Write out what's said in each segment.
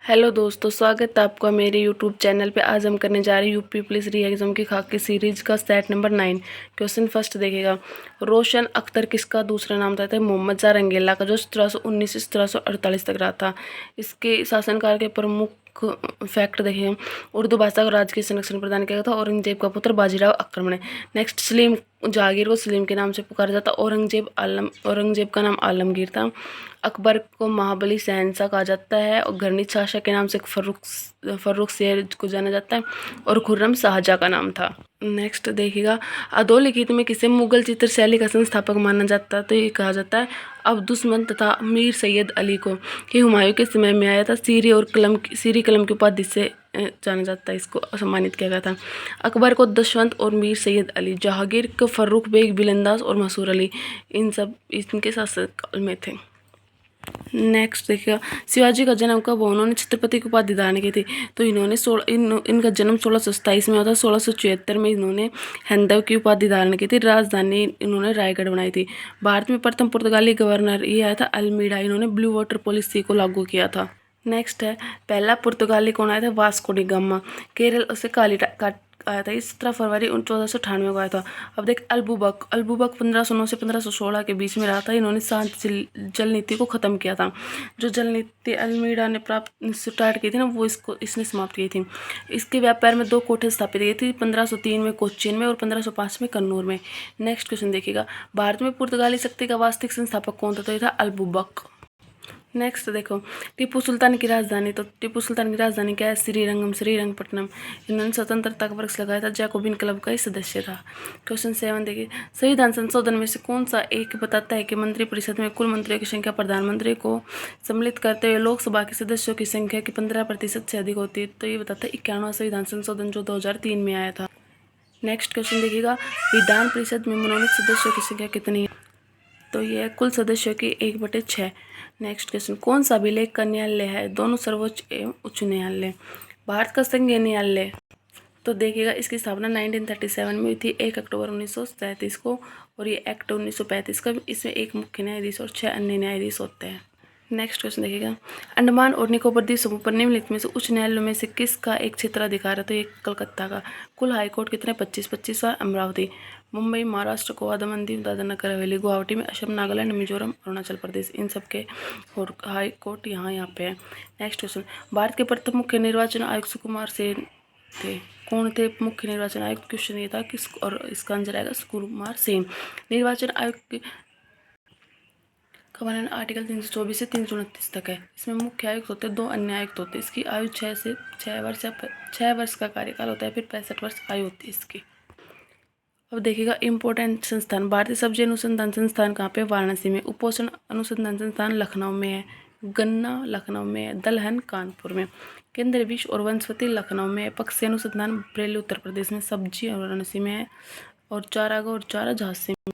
Hello दोस्तों, स्वागत है आपका मेरे यूट्यूब चैनल पे। आज हम करने जा रहे हैं यूपी पुलिस री एग्जाम की खाकी सीरीज का सेट नंबर 9। क्वेश्चन फर्स्ट देखिएगा। रोशन अख्तर किसका दूसरा नाम था? मोहम्मद शाह रंगीला का, जो 1719 से 1748 तक रहा था। इसके शासनकाल के प्रमुख फैक्ट देखिए। उर्दू भाषा को राजकीय संरक्षण प्रदान किया गया था। औरंगजेब का पुत्र बाजीराव आक्रमण। नेक्स्ट, सलीम जहांगीर को सलीम के नाम से पुकारा जाता। औरंगजेब का नाम आलमगीर था। अकबर को महाबली शहंशाह कहा जाता है। और घरनी शासक के नाम से फर्रुख शेर को जाना जाता है। और खुर्रम शाहजहाँ का नाम था। नेक्स्ट देखिएगा। अधोलिखित में किसे मुगल चित्र शैली का संस्थापक माना जाता है? तो ये कहा जाता है अब्दुस्मन तथा मीर सैयद अली को, कि हुमायूं के समय में आया था। सीरी कलम की उपाधि से जाना जाता है, इसको सम्मानित किया गया था। अकबर को दशवंत और मीर सैयद अली, जहांगीर को फर्रुख बेग बिलंदाज और मसूर अली, इन सब इनके शासनकाल में थे। नेक्स्ट देखिएगा। शिवाजी का जन्म कब हुआ? उन्होंने छत्रपति की उपाधि धारण की थी। तो इन्होंने इनका जन्म 1627 में हुआ था। 1676 में इन्होंने हैंदव की उपाधि धारण की थी। राजधानी इन्होंने रायगढ़ बनाई थी। भारत में प्रथम पुर्तगाली गवर्नर ये आया था अल्मीडा। इन्होंने ब्लू वाटर पॉलिसी को लागू किया था। नेक्स्ट है, पहला पुर्तगाली कौन आया था? Vasco D gamma. केरल से आया था। 17 फरवरी 1498 को आया था। अब देख, अलबुबक 1509 से 1516 के बीच में रहा था। इन्होंने शांत जल नीति को खत्म किया था। जो जल नीति अल्मीडा ने स्टार्ट की थी ना, वो इसने समाप्त की थी। इसके व्यापार में 2 कोठे स्थापित की थी, 1503 में कोच्चिन में और 1505 में कन्नूर में। नेक्स्ट क्वेश्चन देखिएगा। भारत में पुर्तगाली शक्ति का वास्तविक संस्थापक कौन था? तो ये था अलबुबक। नेक्स्ट देखो, टीपू सुल्तान की राजधानी। तो टीपू सुल्तान की राजधानी क्या है? श्रीरंगपट्टनम। इन्होंने स्वतंत्रता का वर्ष लगाया था। जैकोबिन क्लब का ही सदस्य था। क्वेश्चन 7 देखिए। संविधान संशोधन में से कौन सा एक बताता है कि मंत्रिपरिषद में कुल मंत्रियों की संख्या प्रधानमंत्री को सम्मिलित करते हुए लोकसभा के सदस्यों की संख्या की 15% से अधिक होती है? तो ये बताता है 91वां संविधान संशोधन, जो 2003 में आया था। नेक्स्ट क्वेश्चन देखिएगा। विधान परिषद में मनोनीत सदस्यों की संख्या कितनी है? तो ये कुल सदस्यों की 1/6। नेक्स्ट क्वेश्चन, कौन सा अभिलेख का न्यायालय है? दोनों सर्वोच्च एवं उच्च न्यायालय। भारत का संघीय न्यायालय, तो देखिएगा, इसकी स्थापना 1937 में हुई थी, 1 अक्टूबर 1937 को। और ये एक्ट 1935 का। इसमें 1 मुख्य न्यायाधीश और 6 अन्य न्यायाधीश होते हैं। नेक्स्ट क्वेश्चन देखिएगा। अंडमान और निकोबार द्वीप समूह पर निम्नलिखित में से उच्च न्यायालयों में से किसका एक क्षेत्राधिकार है? तो ये कलकत्ता का। कुल हाईकोर्ट कितने? 25 अमरावती, मुंबई, महाराष्ट्र, गोवा, दमन दीव, दादरा नगर हवेली, गुवाहाटी में, असम, नागालैंड, मिजोरम, अरुणाचल प्रदेश, इन सब के हाई कोर्ट यहाँ पे है। नेक्स्ट क्वेश्चन, भारत के प्रथम मुख्य निर्वाचन आयुक्त सुकुमार सेन थे। कौन थे मुख्य निर्वाचन आयुक्त? क्वेश्चन ये था किस, और इसका आंसर आएगा सुकुमार सेन। निर्वाचन आयुक्त का वर्णन आर्टिकल 324 से 329 तक है। इसमें मुख्य आयुक्त होते हैं, 2 अन्य आयुक्त होते हैं। इसकी आयु 6 वर्ष या 6 वर्ष का कार्यकाल होता है, फिर 65 वर्ष आयु होती है इसकी। अब देखिएगा, इंपॉर्टेंट संस्थान। भारतीय सब्जी अनुसंधान संस्थान कहाँ पे? वाराणसी में। उपोषण अनुसंधान संस्थान लखनऊ में है। गन्ना लखनऊ में है। दलहन कानपुर में। केंद्रीय विष और वनस्पति लखनऊ में है। पक्षी अनुसंधान बरेली उत्तर प्रदेश में। सब्जी वाराणसी में है। और चारागाह और चारा झांसी में।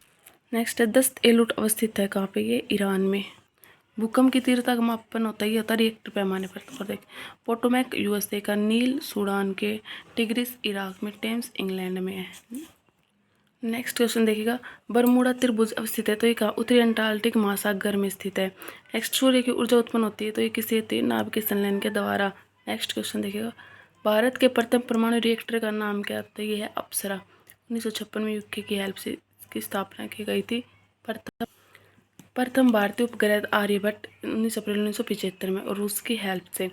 नेक्स्ट है, दस्त ए लूट अवस्थित है कहाँ पे? ये ईरान में। भूकंप की तीव्रता का मापन होता है, ये होता है रिएक्टर पैमाने पर। और देख, पोटोमैक यूएसए का, नील सूडान के, टिग्रिस इराक में, टेम्स इंग्लैंड में है। नेक्स्ट क्वेश्चन देखिएगा। बरमूडा त्रिभुज अवस्थित है, तो ये कहाँ? उत्तरी अंटार्कटिक महासागर में स्थित है। नेक्स्ट, सूर्य की ऊर्जा उत्पन्न होती है, तो ये किसी नाभिकीय संलयन के द्वारा। नेक्स्ट क्वेश्चन देखिएगा। भारत के प्रथम परमाणु रिएक्टर का नाम क्या था? ये है अप्सरा। 1956 में यूके की हेल्प से इसकी स्थापना की गई थी। प्रथम भारतीय उपग्रह आर्यभट्ट 19 अप्रैल 1975 में, और रूस की हेल्प से।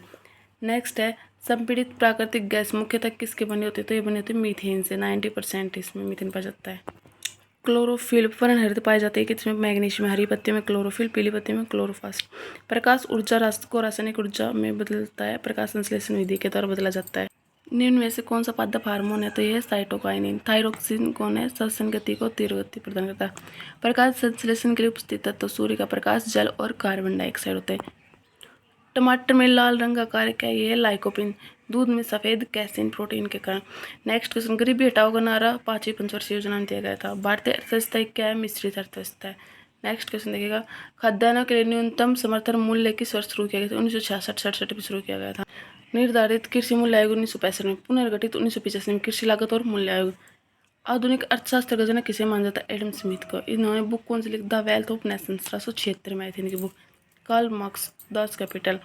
नेक्स्ट है, संपीड़ित प्राकृतिक गैस मुख्यतः किसके बने होते हैं? तो ये बने होते हैं मीथेन से। 90% इसमें मीथेन पाया जाता है। क्लोरोफिल वर्णहरित पाए जाते हैं, किसमें? मैग्नीशियम। हरी पत्तियों में क्लोरोफिल, पीली पत्तियों में क्लोरोफास्ट। प्रकाश ऊर्जा को रासायनिक ऊर्जा में बदलता है, प्रकाश संश्लेषण विधि के द्वारा बदला जाता है। निम्न में से कौन सा पादप हार्मोन है? तो यह है साइटोकाइनिन। थायरोक्सिन कौन है? श्वसन गति को तीव्र गति प्रदान करता है। प्रकाश संश्लेषण के लिए उपस्थित तत्व सूर्य का प्रकाश, जल और कार्बन डाइऑक्साइड होते हैं। टमाटर में लाल रंग का कार्य क्या है? ये है लाइकोपिन। दूध में सफेद कैसीन प्रोटीन के कारण। नेक्स्ट क्वेश्चन, गरीबी हटाओ का नारा 5वीं पंचवर्षीय योजना में दिया गया था। भारतीय अर्थव्यवस्था क्या है? मिश्रित अर्थव्यवस्था है। नेक्स्ट क्वेश्चन देखिएगा। खाद्यान्नों के लिए न्यूनतम समर्थन मूल्य किस वर्ष शुरू किया गया था? 1966-67 में शुरू किया गया था। निर्धारित कृषि मूल्य आयोग 1965 में। पुनर्गठित 1985 में कृषि लागत और मूल्य आयोग। आधुनिक अर्थशास्त्र का जनक किसे माना जाता है? एडम स्मिथ को। इन्होंने बुक कौन सी लिखी? The wealth of Nations. 1776 में आई थी इनकी book. Karl Marx Das Kapital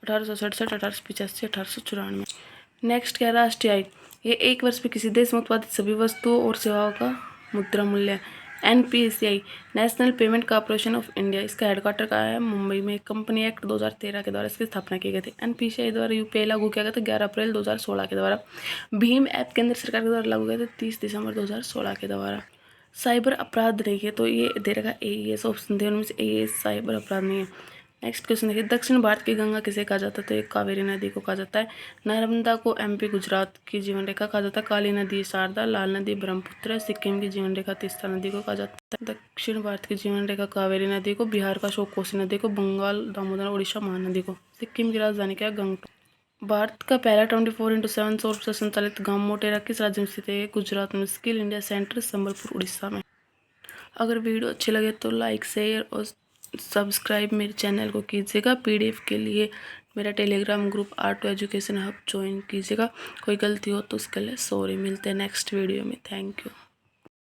1867, 1885, 1894। Next क्या है, राष्ट्रीय आय। ये एक वर्ष में किसी देश में उत्पादित सभी वस्तुओं और सेवाओं का मुद्रा मूल्य है। NPCI national payment corporation of India, इसका हेडक्वार्टर कहाँ है, मुंबई में। कंपनी एक्ट 2013 के द्वारा इसकी स्थापना की गई थी। NPCI द्वारा UPI लागू किया गया था 11 अप्रैल 2016 के द्वारा। भीम ऐप केंद्र सरकार के द्वारा लागू किया था 30 दिसंबर 2016 के द्वारा। साइबर अपराध नहीं है, तो ये दे रखा AES ऑप्शन थे, उनमें से AES साइबर अपराध नहीं है। नेक्स्ट क्वेश्चन देखिए, दक्षिण भारत की गंगा किसे कहा जाता है, तो एक कावेरी नदी को कहा जाता है। नर्मदा को MP गुजरात की जीवन रेखा कहा जाता है। काली नदी शारदा, लाल नदी ब्रह्मपुत्र, सिक्किम की जीवन रेखा तीस्ता नदी को कहा जाता है। दक्षिण भारत की जीवन रेखा कावेरी नदी को, बिहार का शोक कोसी नदी को, बंगाल दामोदर, उड़ीसा महानदी को। सिक्किम की राजधानी क्या है, गंगटोक। भारत का पहला 24x7 सौर से संचालित गांव मोटेरा किस राज्य में स्थित है, गुजरात में। Skill India centre Sambalpur Orissa में। अगर वीडियो अच्छी लगे तो लाइक शेयर और सब्सक्राइब मेरे चैनल को कीजिएगा। PDF के लिए मेरा Telegram group R2 education hub join कीजिएगा। कोई गलती हो तो उसके लिए सॉरी। मिलते हैं नेक्स्ट वीडियो में। Thank you.